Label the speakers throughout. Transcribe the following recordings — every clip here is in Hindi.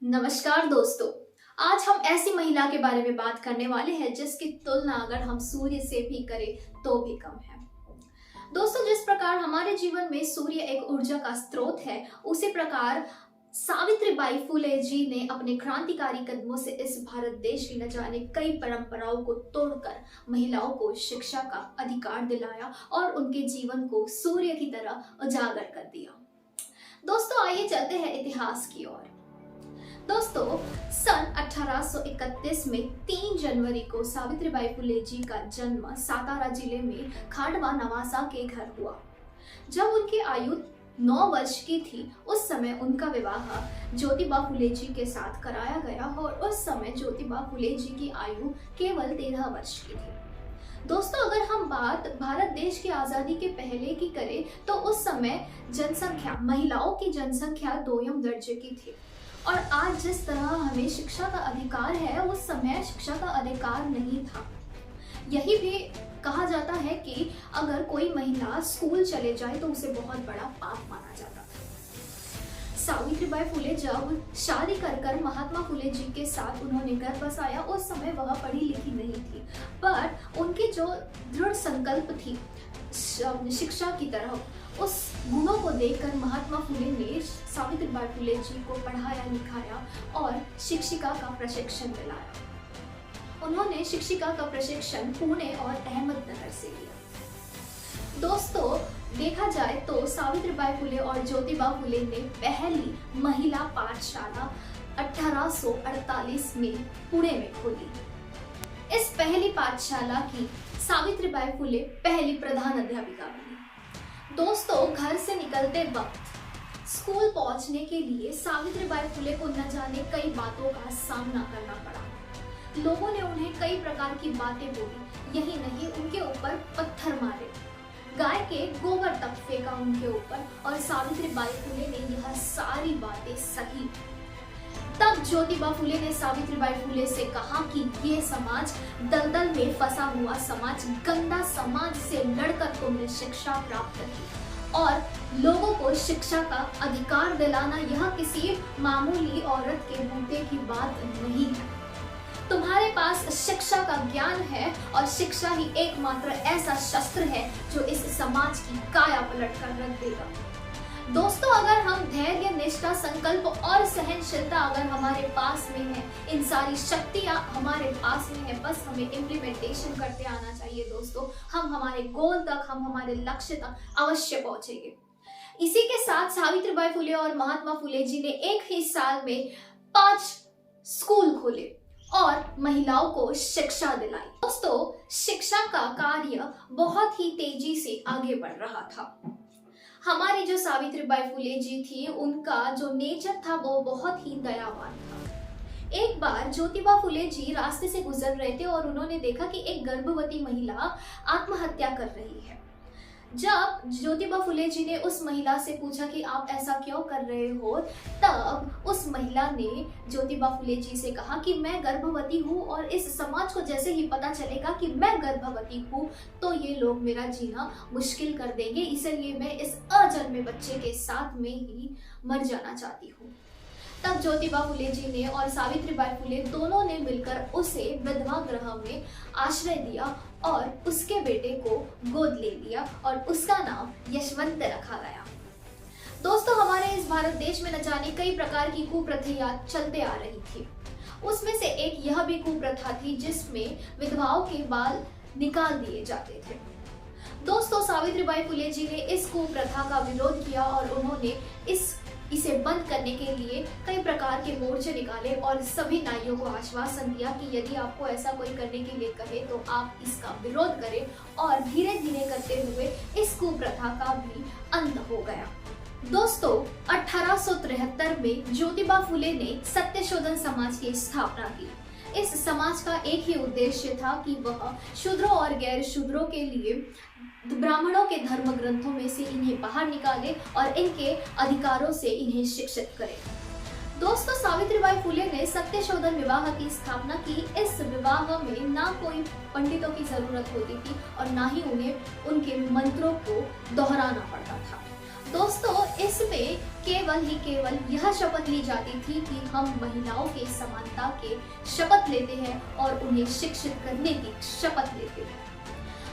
Speaker 1: नमस्कार दोस्तों। आज हम ऐसी महिला के बारे में बात करने वाले हैं जिसकी तुलना अगर हम सूर्य से भी करें तो भी कम है। दोस्तों, जिस प्रकार हमारे जीवन में सूर्य एक ऊर्जा का स्रोत है, उसी प्रकार सावित्रीबाई फुले जी ने अपने क्रांतिकारी कदमों से इस भारत देश की न जाने कई परंपराओं को तोड़कर महिलाओं को शिक्षा का अधिकार दिलाया और उनके जीवन को सूर्य की तरह उजागर कर दिया। दोस्तों, आइए चलते हैं इतिहास की ओर। दोस्तों, सन 1831 में 3 जनवरी को सावित्रीबाई फुले जी का जन्म सातारा जिले में खांडवा नवासा के घर हुआ। जब उनकी आयु 9 वर्ष की थी, उस समय उनका विवाह ज्योतिबा फुले जी के साथ कराया गया और उस समय ज्योतिबा फुले जी की आयु केवल 13 वर्ष की थी। दोस्तों, अगर हम बात भारत देश की आजादी के पहले की करें तो उस समय जनसंख्या, महिलाओं की जनसंख्या 2 दर्जे की थी और आज जिस तरह हमें शिक्षा का अधिकार है, उस समय शिक्षा का अधिकार नहीं था। यही भी कहा जाता है कि अगर कोई महिला स्कूल चले जाए तो उसे बहुत बड़ा पाप माना जाता था। सावित्रीबाई फुले जब शादी कर महात्मा फुले जी के साथ उन्होंने घर बसाया, उस समय वह पढ़ी लिखी नहीं थी, पर उनकी जो दृढ़ संकल्प थी शिक्षा की तरफ, उस गुणों को देखकर महात्मा फुले ने सावित्रीबाई फुले जी को पढ़ाया लिखाया और शिक्षिका का प्रशिक्षण दिलाया। उन्होंने शिक्षिका का प्रशिक्षण पुणे और अहमदनगर से लिया। दोस्तों, देखा जाए तो सावित्रीबाई फुले और ज्योतिबा फुले ने पहली महिला पाठशाला 1848 में पुणे में खोली। इस पहली पाठशाला की सावित्रीबाई फुले पहली प्रधान अध्यापिका बनी। दोस्तों, घर से निकलते वक्त स्कूल पहुंचने के लिए सावित्रीबाई फुले को न जाने कई बातों का सामना करना पड़ा। लोगों ने उन्हें कई प्रकार की बातें बोली, यही नहीं उनके ऊपर पत्थर मारे, गाय के गोबर तक फेंका उनके ऊपर और सावित्रीबाई फुले ने यह सारी बातें सही। तब ज्योतिबा फुले ने सावित्रीबाई फुले से कहा कि ये समाज दलदल में फंसा हुआ समाज, गंदा समाज से लड़कर तुमने शिक्षा प्राप्त की और लोगों को शिक्षा का अधिकार दिलाना यह किसी मामूली औरत के बूते की बात नहीं है। तुम्हारे पास शिक्षा का ज्ञान है और शिक्षा ही एकमात्र ऐसा शस्त्र है जो इस समाज की काया पलट कर रख देगा। दोस्तों, अगर हम धैर्य, निष्ठा, संकल्प और सहनशीलता अगर हमारे पास में है, इन सारी शक्तियां हमारे पास में है, बस हमें इम्प्लीमेंटेशन करते आना चाहिए। दोस्तों, हम हमारे गोल तक, हम हमारे लक्ष्य तक अवश्य पहुंचेंगे। इसी के साथ सावित्रीबाई फुले और महात्मा फुले जी ने एक ही साल में 5 स्कूल खोले और महिलाओं को शिक्षा दिलाई। दोस्तों, शिक्षा का कार्य बहुत ही तेजी से आगे बढ़ रहा था। हमारी जो सावित्रीबाई फुले जी थी, उनका जो नेचर था वो बहुत ही दयावान था। एक बार ज्योतिबा फुले जी रास्ते से गुजर रहे थे और उन्होंने देखा कि एक गर्भवती महिला आत्महत्या कर रही है। जब ज्योतिबा फुले जी ने उस महिला से पूछा कि आप ऐसा क्यों कर रहे हो, तब उस महिला ने ज्योतिबा फुले जी से कहा कि मैं गर्भवती हूँ और इस समाज को जैसे ही पता चलेगा कि मैं गर्भवती हूँ तो ये लोग मेरा जीना मुश्किल कर देंगे, इसलिए मैं इस अजन्मे बच्चे के साथ में ही मर जाना चाहती हूँ। तब ज्योतिबा फुले जी ने और सावित्रीबाई फुले दोनों ने मिलकर उसे विधवा गृह में आश्रय दिया और उसके बेटे को गोद ले लिया और उसका नाम यशवंत रखा गया। दोस्तों, हमारे इस भारत देश में न जाने कई प्रकार की कुप्रथाएं चलते आ रही थी। उसमें से एक यह भी कुप्रथा थी जिसमें विधवाओं के बाल निकाल दिए जाते थे। दोस्तों, सावित्रीबाई फुले जी ने इस कुप्रथा का विरोध किया और उन्होंने इसे बंद करने के लिए कई प्रकार के मोर्चे निकाले और सभी नारियों को आश्वासन दिया कि यदि आपको ऐसा कोई करने के लिए कहे तो आप इसका विरोध करें और धीरे धीरे करते हुए इस कुप्रथा का भी अंत हो गया। दोस्तों, 1873 में ज्योतिबा फुले ने सत्यशोधन समाज की स्थापना की। इस समाज का एक ही उद्देश्य था कि वह शूद्रों और गैर शूद्रों के लिए ब्राह्मणों के धर्म ग्रंथों में से इन्हें बाहर निकाले और इनके अधिकारों से इन्हें शिक्षित करे। दोस्तों, सावित्रीबाई फुले ने सत्यशोधन विवाह की स्थापना की। इस विवाह में ना कोई पंडितों की जरूरत होती थी और ना ही उन्हें उनके मंत्रों को दोहराना पड़ता था। दोस्तों, इसमें केवल यह शपथ ली जाती थी कि हम महिलाओं के समानता के शपथ लेते हैं और उन्हें शिक्षित करने की शपथ लेते हैं।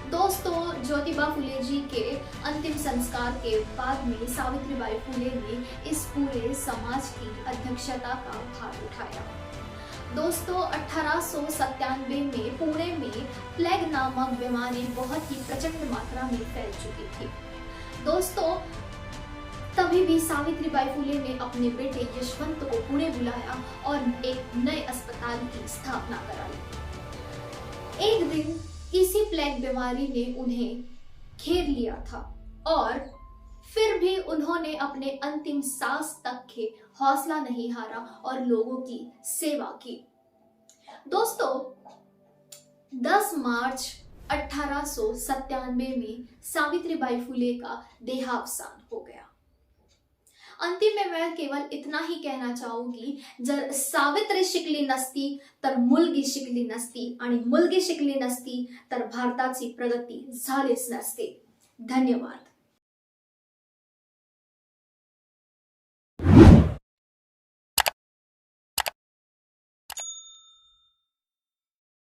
Speaker 1: दोस्तों, ज्योतिबा फुले जी के अंतिम संस्कार के बाद में सावित्रीबाई फुले ने इस पूरे समाज की अध्यक्षता का भार उठाया। दोस्तों, 1897 में पुणे में प्लेग नामक बीमारी बहुत ही प्रचंड मात्रा में फैल चुकी थी। दोस्तों, तभी भी सावित्रीबाई फुले ने अपने बेटे यशवंत को पुणे बुलाया और एक नए अस्पताल की स्थापना कराई। एक दिन इसी प्लेग बीमारी ने उन्हें घेर लिया था और फिर भी उन्होंने अपने अंतिम सांस तक के हौसला नहीं हारा और लोगों की सेवा की। दोस्तों, 10 मार्च 1897 में सावित्रीबाई फुले का देहावसान हो गया। अंतिम में मैं केवल इतना ही कहना चाहूंगी, जर सावित्री शिकली नसती तर मुलगी शिकली नसती आणि मुलगी शिकली नसती तर भारताची प्रगती झालीच नसती। धन्यवाद।